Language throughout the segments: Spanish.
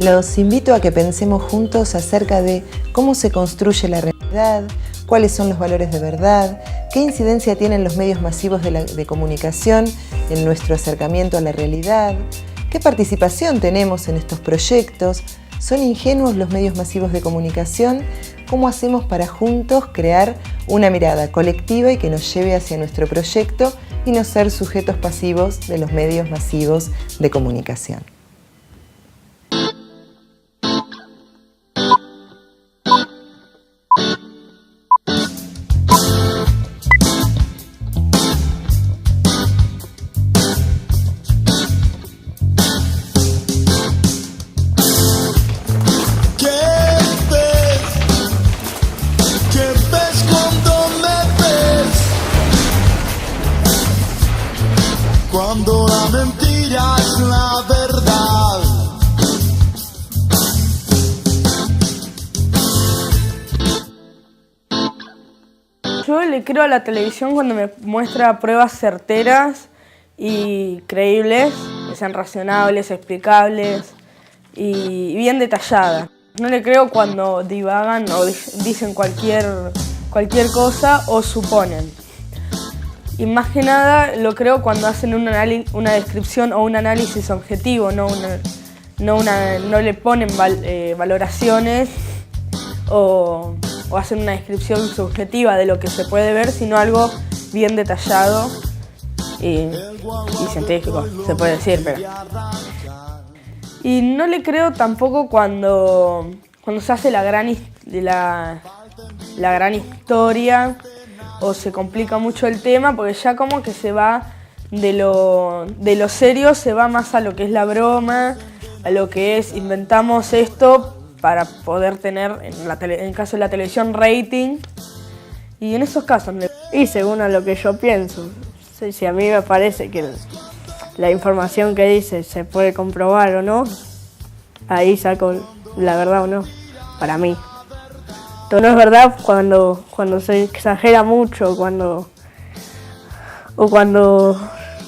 Los invito a que pensemos juntos acerca de cómo se construye la realidad, cuáles son los valores de verdad, qué incidencia tienen los medios masivos de comunicación en nuestro acercamiento a la realidad, qué participación tenemos en estos proyectos, ¿son ingenuos los medios masivos de comunicación? ¿Cómo hacemos para juntos crear una mirada colectiva y que nos lleve hacia nuestro proyecto y no ser sujetos pasivos de los medios masivos de comunicación? Cuando la mentira es la verdad. Yo le creo a la televisión cuando me muestra pruebas certeras y creíbles, que sean razonables, explicables y bien detalladas. No le creo cuando divagan o dicen cualquier cosa o suponen. Y más que nada lo creo cuando hacen una descripción o un análisis objetivo, no le ponen valoraciones o hacen una descripción subjetiva de lo que se puede ver, sino algo bien detallado y científico, se puede decir. Pero. Y no le creo tampoco cuando se hace la gran historia o se complica mucho el tema, porque ya como que se va de lo serio, se va más a lo que es la broma, a lo que es inventamos esto para poder tener, en el caso de la televisión, rating. Y en esos casos... Y según a lo que yo pienso, si a mí me parece que la información que dice se puede comprobar o no, ahí saco la verdad o no, para mí. No es verdad cuando se exagera mucho o cuando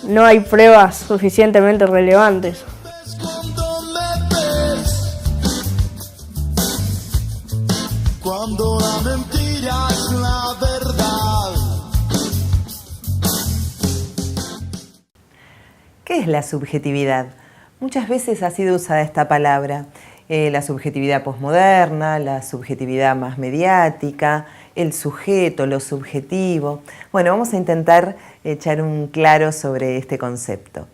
no hay pruebas suficientemente relevantes. Cuando la mentira es la verdad. ¿Qué es la subjetividad? Muchas veces ha sido usada esta palabra. La subjetividad posmoderna, la subjetividad más mediática, el sujeto, lo subjetivo. Bueno, vamos a intentar echar un claro sobre este concepto.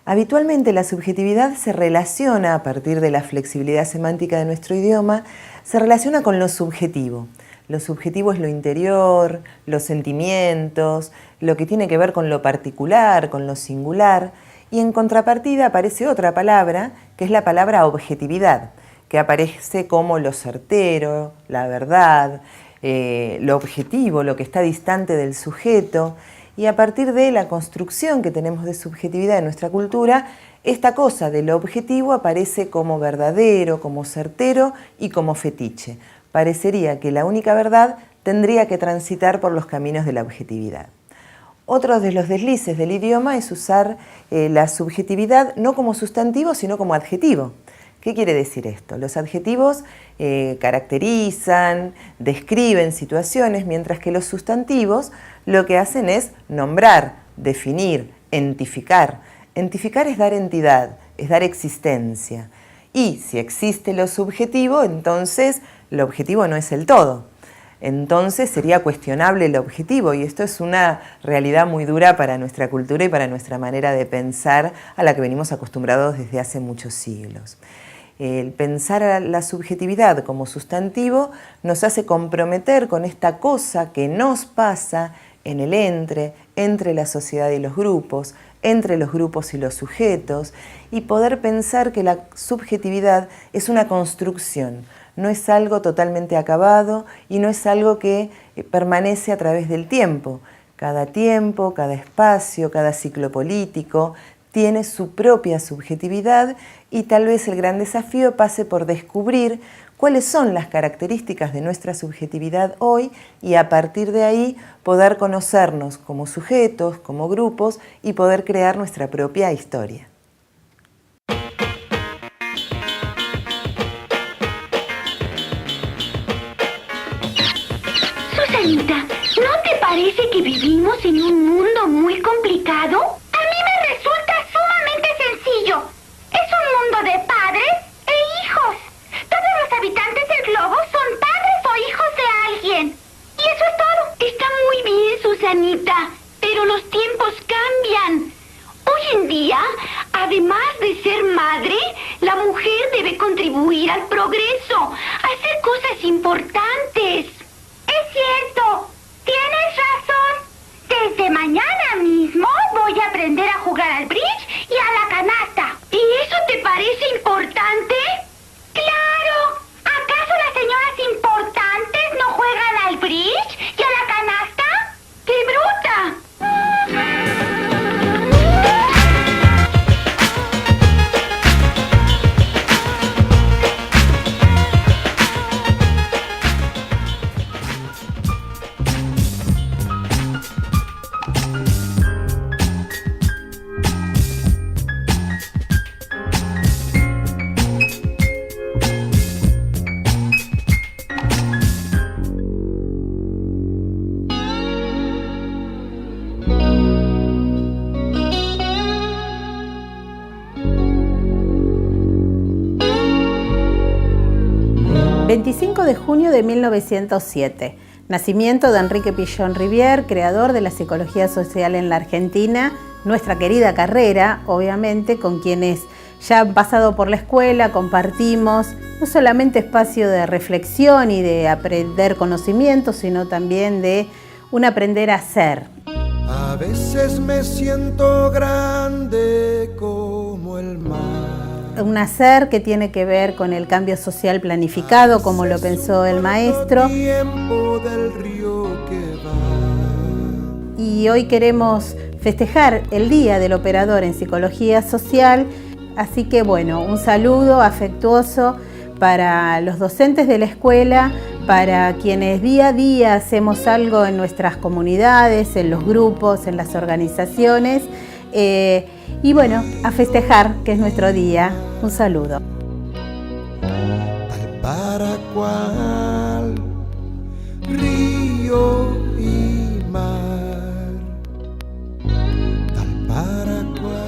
Habitualmente la subjetividad se relaciona, a partir de la flexibilidad semántica de nuestro idioma, se relaciona con lo subjetivo. Lo subjetivo es lo interior, los sentimientos, lo que tiene que ver con lo particular, con lo singular. Y en contrapartida aparece otra palabra, que es la palabra objetividad, que aparece como lo certero, la verdad, lo objetivo, lo que está distante del sujeto. Y a partir de la construcción que tenemos de subjetividad en nuestra cultura, esta cosa de lo objetivo aparece como verdadero, como certero y como fetiche. Parecería que la única verdad tendría que transitar por los caminos de la objetividad. Otro de los deslices del idioma es usar la subjetividad no como sustantivo, sino como adjetivo. ¿Qué quiere decir esto? Los adjetivos caracterizan, describen situaciones, mientras que los sustantivos lo que hacen es nombrar, definir, entificar. Entificar es dar entidad, es dar existencia. Y si existe lo subjetivo, entonces lo objetivo no es el todo. Entonces sería cuestionable el objetivo, y esto es una realidad muy dura para nuestra cultura y para nuestra manera de pensar a la que venimos acostumbrados desde hace muchos siglos. El pensar a la subjetividad como sustantivo nos hace comprometer con esta cosa que nos pasa en el entre la sociedad y los grupos, entre los grupos y los sujetos, y poder pensar que la subjetividad es una construcción. No es algo totalmente acabado y no es algo que permanece a través del tiempo. Cada tiempo, cada espacio, cada ciclo político tiene su propia subjetividad y tal vez el gran desafío pase por descubrir cuáles son las características de nuestra subjetividad hoy y a partir de ahí poder conocernos como sujetos, como grupos y poder crear nuestra propia historia. ¿Vivimos en un mundo muy complicado? A mí me resulta sumamente sencillo. Es un mundo de padres e hijos. Todos los habitantes del globo son padres o hijos de alguien. Y eso es todo. Está muy bien, Susanita, pero los tiempos cambian. Hoy en día, además de ser madre, la mujer debe contribuir al progreso, hacer cosas importantes. Es cierto, tienes razón. Desde mañana mismo voy a aprender a jugar al bridge y a la canasta. ¿Y eso te parece importante? ¡Claro! ¿Acaso las señoras importantes no juegan al bridge y a la canasta? ¡Qué bruta! ...25 de junio de 1907... nacimiento de Enrique Pillón Rivière, creador de la psicología social en la Argentina, nuestra querida carrera, obviamente, con quienes ya han pasado por la escuela, compartimos no solamente espacio de reflexión y de aprender conocimientos, sino también de un aprender a ser. A veces me siento grande como el mar. Un hacer que tiene que ver con el cambio social planificado, como lo pensó el maestro. Y hoy queremos festejar el Día del Operador en Psicología Social, así que bueno, un saludo afectuoso para los docentes de la escuela, para quienes día a día hacemos algo en nuestras comunidades, en los grupos, en las organizaciones. Y bueno, a festejar, que es nuestro día. Un saludo. Tal para cual, río y mar. Tal para cual.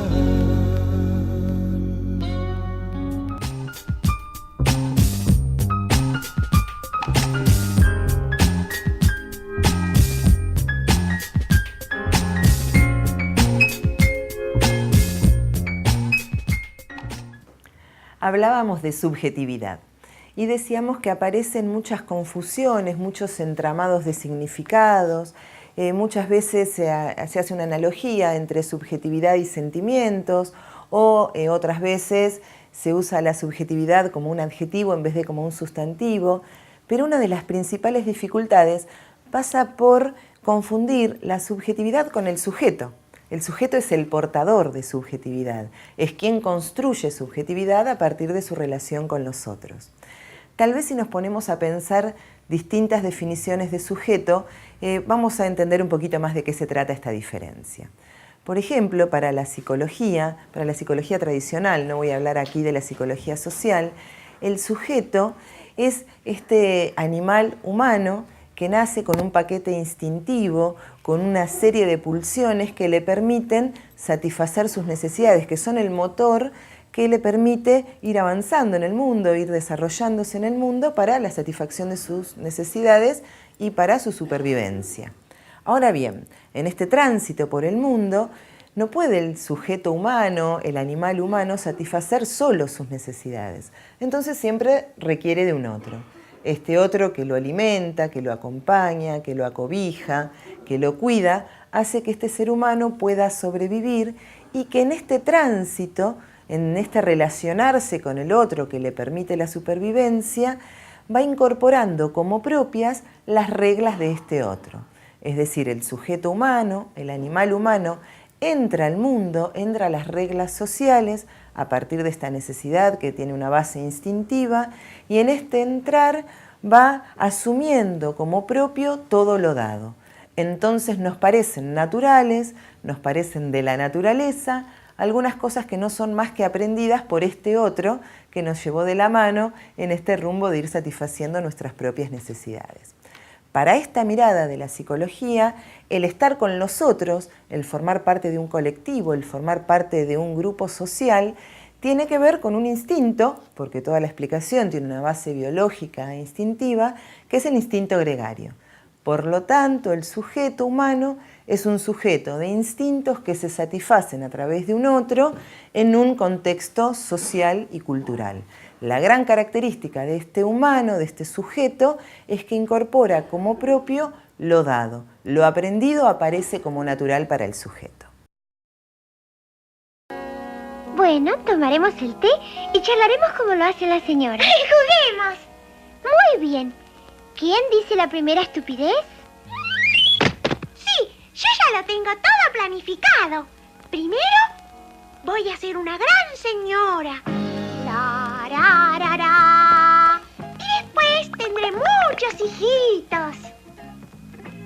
Hablábamos de subjetividad y decíamos que aparecen muchas confusiones, muchos entramados de significados. Muchas veces se hace una analogía entre subjetividad y sentimientos, o otras veces se usa la subjetividad como un adjetivo en vez de como un sustantivo. Pero una de las principales dificultades pasa por confundir la subjetividad con el sujeto. El sujeto es el portador de subjetividad, es quien construye subjetividad a partir de su relación con los otros. Tal vez si nos ponemos a pensar distintas definiciones de sujeto, vamos a entender un poquito más de qué se trata esta diferencia. Por ejemplo, para la psicología tradicional, no voy a hablar aquí de la psicología social, el sujeto es este animal humano que nace con un paquete instintivo, con una serie de pulsiones que le permiten satisfacer sus necesidades, que son el motor que le permite ir avanzando en el mundo, ir desarrollándose en el mundo para la satisfacción de sus necesidades y para su supervivencia. Ahora bien, en este tránsito por el mundo, no puede el sujeto humano, el animal humano, satisfacer solo sus necesidades. Entonces siempre requiere de un otro. Este otro que lo alimenta, que lo acompaña, que lo acobija, que lo cuida, hace que este ser humano pueda sobrevivir y que en este tránsito, en este relacionarse con el otro que le permite la supervivencia, va incorporando como propias las reglas de este otro. Es decir, el sujeto humano, el animal humano, entra al mundo, entra a las reglas sociales a partir de esta necesidad que tiene una base instintiva, y en este entrar va asumiendo como propio todo lo dado. Entonces nos parecen naturales, nos parecen de la naturaleza, algunas cosas que no son más que aprendidas por este otro que nos llevó de la mano en este rumbo de ir satisfaciendo nuestras propias necesidades. Para esta mirada de la psicología, el estar con los otros, el formar parte de un colectivo, el formar parte de un grupo social, tiene que ver con un instinto, porque toda la explicación tiene una base biológica e instintiva, que es el instinto gregario. Por lo tanto, el sujeto humano es un sujeto de instintos que se satisfacen a través de un otro en un contexto social y cultural. La gran característica de este humano, de este sujeto, es que incorpora como propio lo dado. Lo aprendido aparece como natural para el sujeto. Bueno, tomaremos el té y charlaremos como lo hace la señora. ¡Juguemos! Muy bien. ¿Quién dice la primera estupidez? Sí, yo ya lo tengo todo planificado. Primero, voy a ser una gran señora. La, ra, ra, ra. Y después tendré muchos hijitos.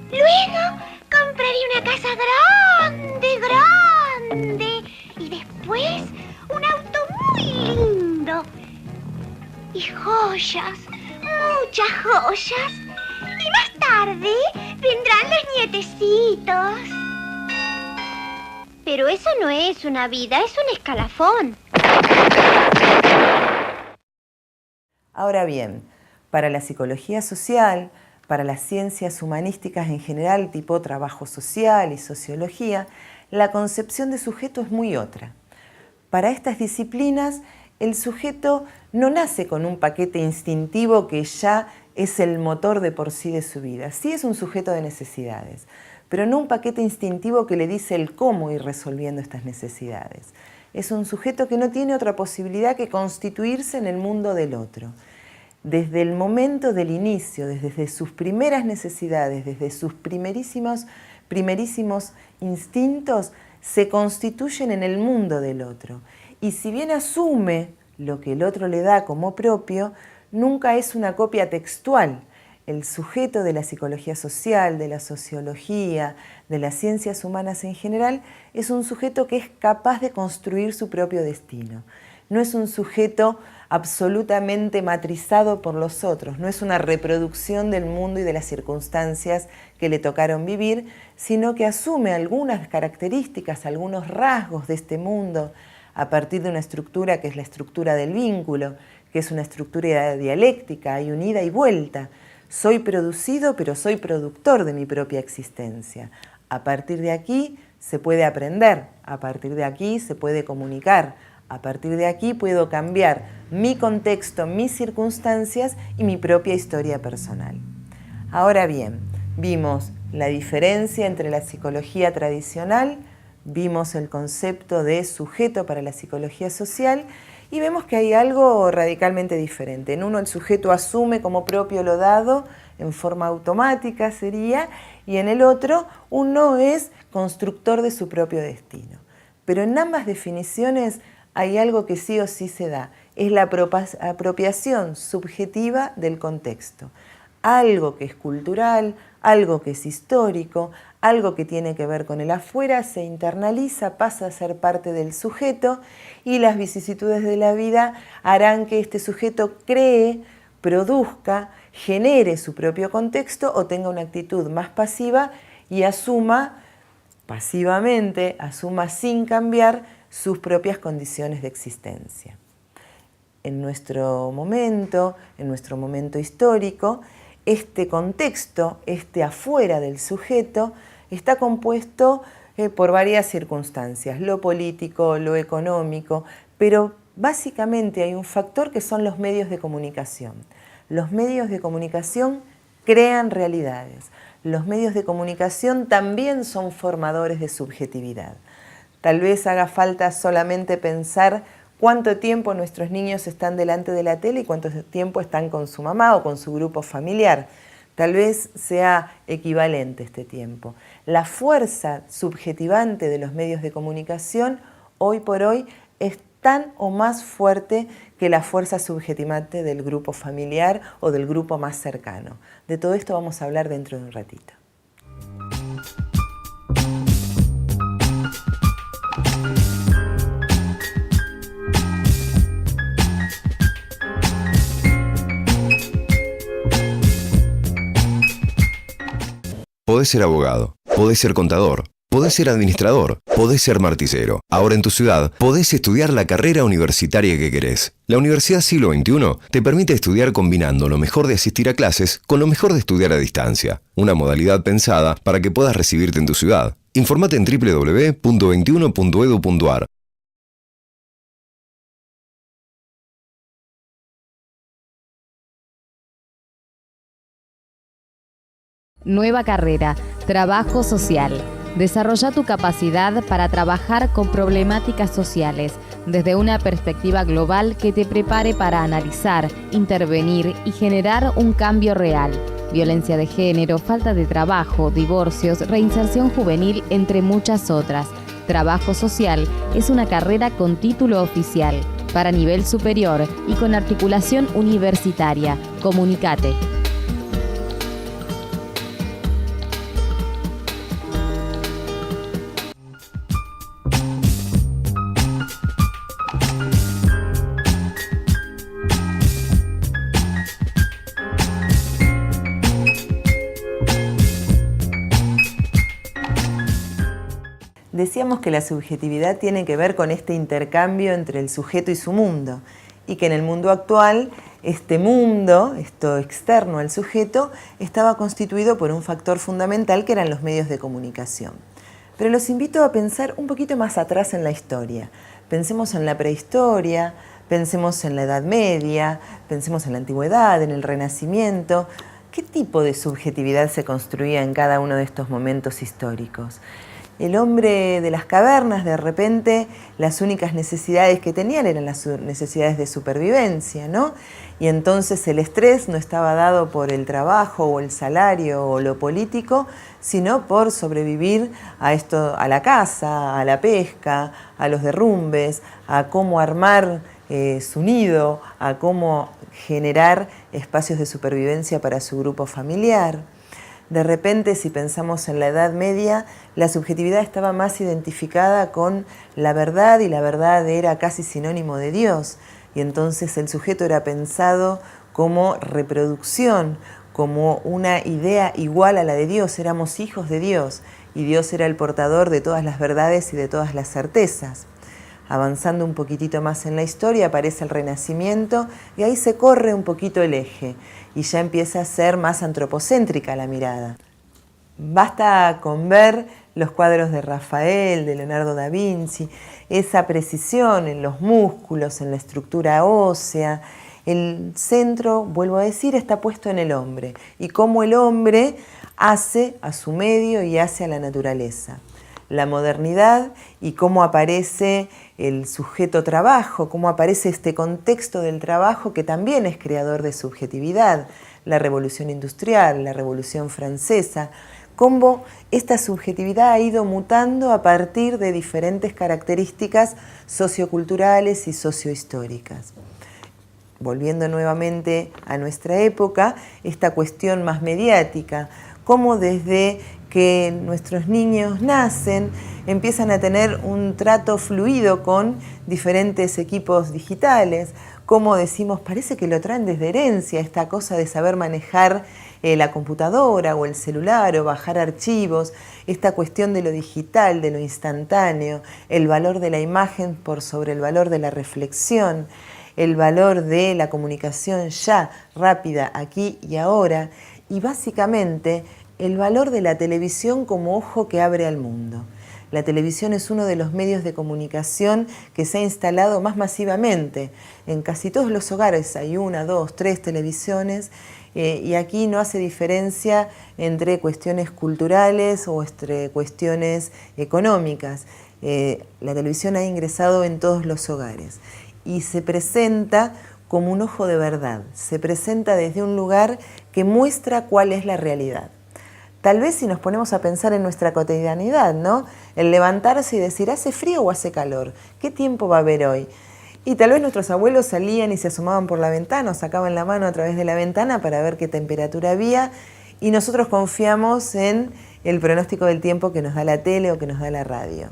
Luego, compraré una casa grande, grande. Y después, un auto muy lindo. Y joyas. Muchas joyas. Y más tarde vendrán los nietecitos. Pero eso no es una vida, es un escalafón. Ahora bien, para la psicología social, para las ciencias humanísticas en general, tipo trabajo social y sociología, la concepción de sujeto es muy otra. Para estas disciplinas, el sujeto no nace con un paquete instintivo que ya es el motor de por sí de su vida. Sí es un sujeto de necesidades, pero no un paquete instintivo que le dice el cómo ir resolviendo estas necesidades. Es un sujeto que no tiene otra posibilidad que constituirse en el mundo del otro. Desde el momento del inicio, desde sus primeras necesidades, desde sus primerísimos instintos, se constituyen en el mundo del otro. Y si bien asume lo que el otro le da como propio, nunca es una copia textual. El sujeto de la psicología social, de la sociología, de las ciencias humanas en general, es un sujeto que es capaz de construir su propio destino. No es un sujeto absolutamente matrizado por los otros, no es una reproducción del mundo y de las circunstancias que le tocaron vivir, sino que asume algunas características, algunos rasgos de este mundo a partir de una estructura que es la estructura del vínculo, que es una estructura dialéctica, hay un ida y vuelta. Soy producido, pero soy productor de mi propia existencia. A partir de aquí se puede aprender, a partir de aquí se puede comunicar, a partir de aquí puedo cambiar mi contexto, mis circunstancias y mi propia historia personal. Ahora bien, vimos la diferencia entre la psicología tradicional, vimos el concepto de sujeto para la psicología social y vemos que hay algo radicalmente diferente. En uno el sujeto asume como propio lo dado en forma automática sería, y en el otro uno es constructor de su propio destino. Pero en ambas definiciones hay algo que sí o sí se da, es la apropiación subjetiva del contexto. Algo que es cultural, algo que es histórico, algo que tiene que ver con el afuera, se internaliza, pasa a ser parte del sujeto y las vicisitudes de la vida harán que este sujeto cree, produzca, genere su propio contexto o tenga una actitud más pasiva y asuma pasivamente, asuma sin cambiar sus propias condiciones de existencia. En nuestro momento histórico, este contexto, este afuera del sujeto, está compuesto por varias circunstancias, lo político, lo económico, pero básicamente hay un factor que son los medios de comunicación. Los medios de comunicación crean realidades. Los medios de comunicación también son formadores de subjetividad. Tal vez haga falta solamente pensar cuánto tiempo nuestros niños están delante de la tele y cuánto tiempo están con su mamá o con su grupo familiar. Tal vez sea equivalente este tiempo. La fuerza subjetivante de los medios de comunicación hoy por hoy es tan o más fuerte que la fuerza subjetivante del grupo familiar o del grupo más cercano. De todo esto vamos a hablar dentro de un ratito. Podés ser abogado, podés ser contador, podés ser administrador, podés ser marticero. Ahora en tu ciudad podés estudiar la carrera universitaria que querés. La Universidad Siglo XXI te permite estudiar combinando lo mejor de asistir a clases con lo mejor de estudiar a distancia. Una modalidad pensada para que puedas recibirte en tu ciudad. Informate en www.21.edu.ar. Nueva carrera, trabajo social. Desarrolla tu capacidad para trabajar con problemáticas sociales desde una perspectiva global que te prepare para analizar, intervenir y generar un cambio real. Violencia de género, falta de trabajo, divorcios, reinserción juvenil, entre muchas otras. Trabajo social es una carrera con título oficial, para nivel superior y con articulación universitaria. Comunicate. Decíamos que la subjetividad tiene que ver con este intercambio entre el sujeto y su mundo, y que en el mundo actual este mundo, esto externo al sujeto, estaba constituido por un factor fundamental que eran los medios de comunicación. Pero los invito a pensar un poquito más atrás en la historia. Pensemos en la prehistoria, pensemos en la Edad Media, pensemos en la Antigüedad, en el Renacimiento. ¿Qué tipo de subjetividad se construía en cada uno de estos momentos históricos? El hombre de las cavernas, de repente, las únicas necesidades que tenían eran las necesidades de supervivencia, ¿no? Y entonces el estrés no estaba dado por el trabajo o el salario o lo político, sino por sobrevivir a la caza, a la pesca, a los derrumbes, a cómo armar su nido, a cómo generar espacios de supervivencia para su grupo familiar. De repente, si pensamos en la Edad Media, la subjetividad estaba más identificada con la verdad y la verdad era casi sinónimo de Dios. Y entonces el sujeto era pensado como reproducción, como una idea igual a la de Dios. Éramos hijos de Dios y Dios era el portador de todas las verdades y de todas las certezas. Avanzando un poquitito más en la historia, aparece el Renacimiento y ahí se corre un poquito el eje y ya empieza a ser más antropocéntrica la mirada. Basta con ver los cuadros de Rafael, de Leonardo da Vinci, esa precisión en los músculos, en la estructura ósea. El centro, vuelvo a decir, está puesto en el hombre y cómo el hombre hace a su medio y hace a la naturaleza. La modernidad y cómo aparece el sujeto trabajo, cómo aparece este contexto del trabajo que también es creador de subjetividad, la revolución industrial, la revolución francesa, cómo esta subjetividad ha ido mutando a partir de diferentes características socioculturales y sociohistóricas. Volviendo nuevamente a nuestra época, esta cuestión más mediática, cómo desde que nuestros niños nacen, empiezan a tener un trato fluido con diferentes equipos digitales, como decimos, parece que lo traen desde herencia, esta cosa de saber manejar la computadora o el celular o bajar archivos, esta cuestión de lo digital, de lo instantáneo, el valor de la imagen por sobre el valor de la reflexión, el valor de la comunicación ya, rápida, aquí y ahora, y básicamente el valor de la televisión como ojo que abre al mundo. La televisión es uno de los medios de comunicación que se ha instalado más masivamente. En casi todos los hogares hay 1, 2, 3 televisiones y aquí no hace diferencia entre cuestiones culturales o entre cuestiones económicas. La televisión ha ingresado en todos los hogares y se presenta como un ojo de verdad. Se presenta desde un lugar que muestra cuál es la realidad. Tal vez si nos ponemos a pensar en nuestra cotidianidad, ¿no? El levantarse y decir, ¿hace frío o hace calor? ¿Qué tiempo va a haber hoy? Y tal vez nuestros abuelos salían y se asomaban por la ventana o sacaban la mano a través de la ventana para ver qué temperatura había y nosotros confiamos en el pronóstico del tiempo que nos da la tele o que nos da la radio.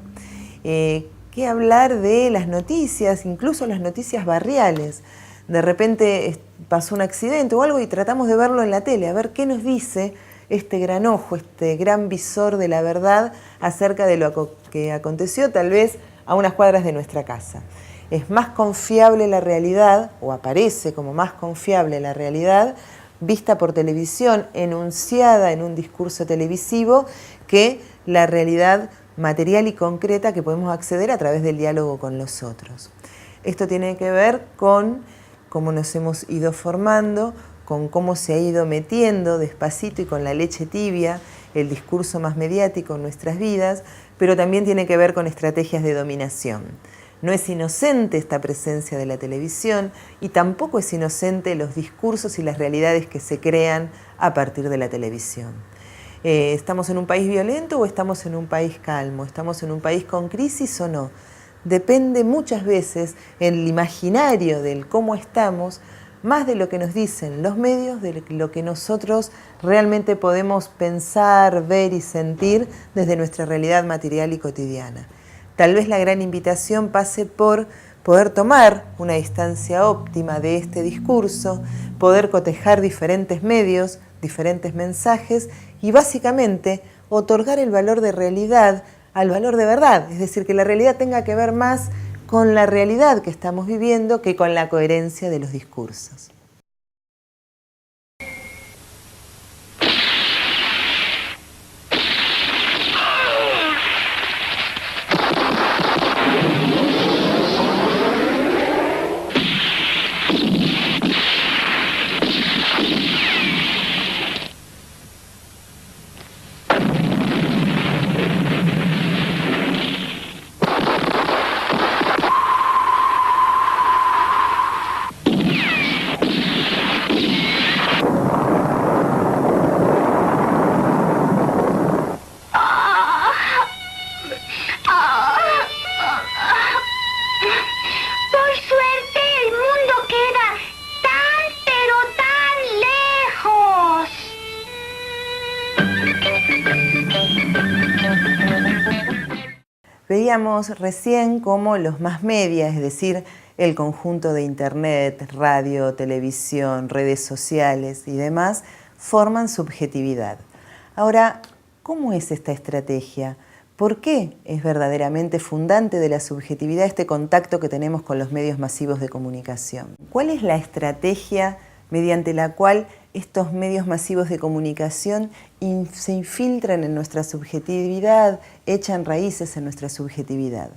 ¿Qué hablar de las noticias, incluso las noticias barriales? De repente pasó un accidente o algo y tratamos de verlo en la tele, a ver qué nos dice este gran ojo, este gran visor de la verdad acerca de lo que aconteció tal vez a unas cuadras de nuestra casa. Es más confiable la realidad, o aparece como más confiable la realidad, vista por televisión, enunciada en un discurso televisivo, que la realidad material y concreta que podemos acceder a través del diálogo con los otros. Esto tiene que ver con cómo nos hemos ido formando, con cómo se ha ido metiendo despacito y con la leche tibia el discurso más mediático en nuestras vidas, pero también tiene que ver con estrategias de dominación. No es inocente esta presencia de la televisión y tampoco es inocente los discursos y las realidades que se crean a partir de la televisión. ¿Estamos en un país violento o estamos en un país calmo? ¿Estamos en un país con crisis o no? Depende muchas veces el imaginario del cómo estamos, más de lo que nos dicen los medios, de lo que nosotros realmente podemos pensar, ver y sentir desde nuestra realidad material y cotidiana. Tal vez la gran invitación pase por poder tomar una distancia óptima de este discurso, poder cotejar diferentes medios, diferentes mensajes y básicamente otorgar el valor de realidad al valor de verdad, es decir, que la realidad tenga que ver más con la realidad que estamos viviendo que con la coherencia de los discursos. Veíamos recién cómo los más media, es decir, el conjunto de internet, radio, televisión, redes sociales y demás, forman subjetividad. Ahora, ¿cómo es esta estrategia? ¿Por qué es verdaderamente fundante de la subjetividad este contacto que tenemos con los medios masivos de comunicación? ¿Cuál es la estrategia mediante la cual estos medios masivos de comunicación se infiltran en nuestra subjetividad, echan raíces en nuestra subjetividad?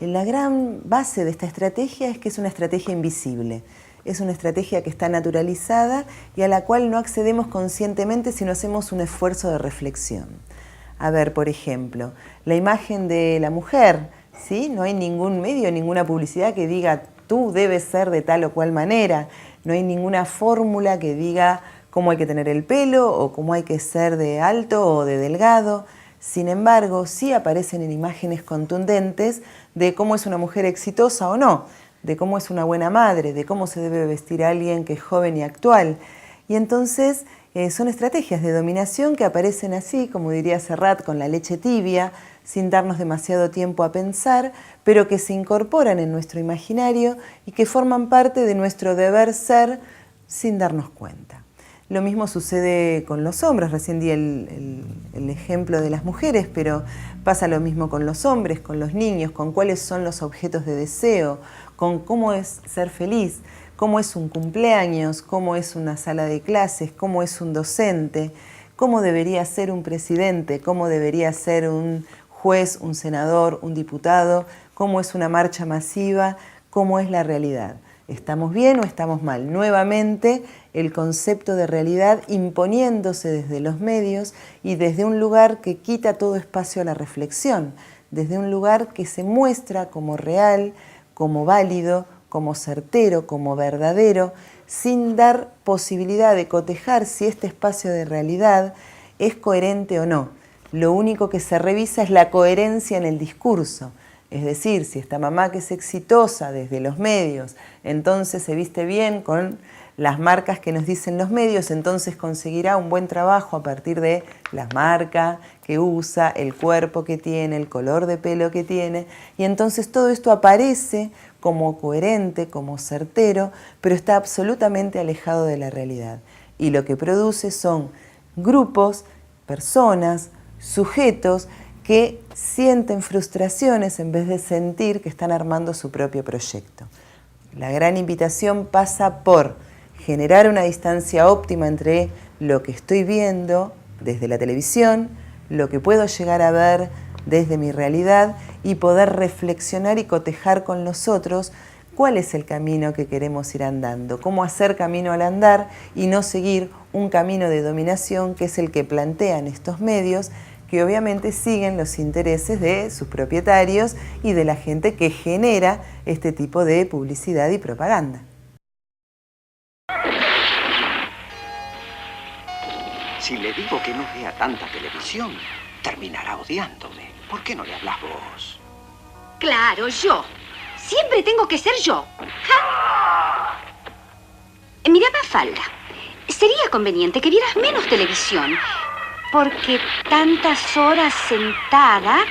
La gran base de esta estrategia es que es una estrategia invisible. Es una estrategia que está naturalizada y a la cual no accedemos conscientemente si no hacemos un esfuerzo de reflexión. A ver, por ejemplo, la imagen de la mujer, ¿sí? No hay ningún medio, ninguna publicidad que diga tú debes ser de tal o cual manera. No hay ninguna fórmula que diga cómo hay que tener el pelo o cómo hay que ser de alto o de delgado. Sin embargo, sí aparecen en imágenes contundentes de cómo es una mujer exitosa o no, de cómo es una buena madre, de cómo se debe vestir a alguien que es joven y actual. Y entonces son estrategias de dominación que aparecen así, como diría Serrat, con la leche tibia, sin darnos demasiado tiempo a pensar, pero que se incorporan en nuestro imaginario y que forman parte de nuestro deber ser sin darnos cuenta. Lo mismo sucede con los hombres, recién di el ejemplo de las mujeres, pero pasa lo mismo con los hombres, con los niños, con cuáles son los objetos de deseo, con cómo es ser feliz, cómo es un cumpleaños, cómo es una sala de clases, cómo es un docente, cómo debería ser un presidente, cómo debería ser un juez, un senador, un diputado, cómo es una marcha masiva, cómo es la realidad. ¿Estamos bien o estamos mal? Nuevamente, el concepto de realidad imponiéndose desde los medios y desde un lugar que quita todo espacio a la reflexión, desde un lugar que se muestra como real, como válido, como certero, como verdadero, sin dar posibilidad de cotejar si este espacio de realidad es coherente o no. Lo único que se revisa es la coherencia en el discurso. Es decir, si esta mamá que es exitosa desde los medios, entonces se viste bien con las marcas que nos dicen los medios, entonces conseguirá un buen trabajo a partir de la marca que usa, el cuerpo que tiene, el color de pelo que tiene, y entonces todo esto aparece como coherente, como certero, pero está absolutamente alejado de la realidad. Y lo que produce son grupos, personas, sujetos que sienten frustraciones en vez de sentir que están armando su propio proyecto. La gran invitación pasa por generar una distancia óptima entre lo que estoy viendo desde la televisión, lo que puedo llegar a ver desde mi realidad y poder reflexionar y cotejar con los otros cuál es el camino que queremos ir andando, cómo hacer camino al andar y no seguir un camino de dominación que es el que plantean estos medios, que obviamente siguen los intereses de sus propietarios y de la gente que genera este tipo de publicidad y propaganda. Si le digo que no vea tanta televisión, terminará odiándome. ¿Por qué no le hablas vos? Claro, yo. Siempre tengo que ser yo. ¿Ja? Mira, Mafalda, sería conveniente que vieras menos televisión, porque tantas horas sentada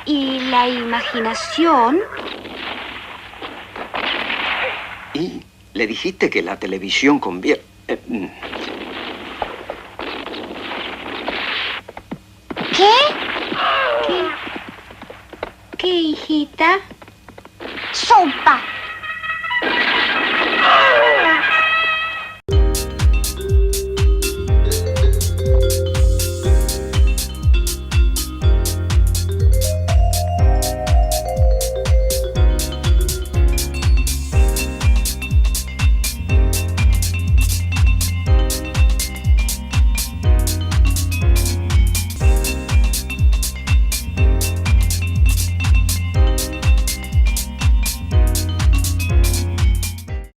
y la imaginación... ¿Y le dijiste que la televisión convierte... ¿Qué, hijita? ¡Sopa!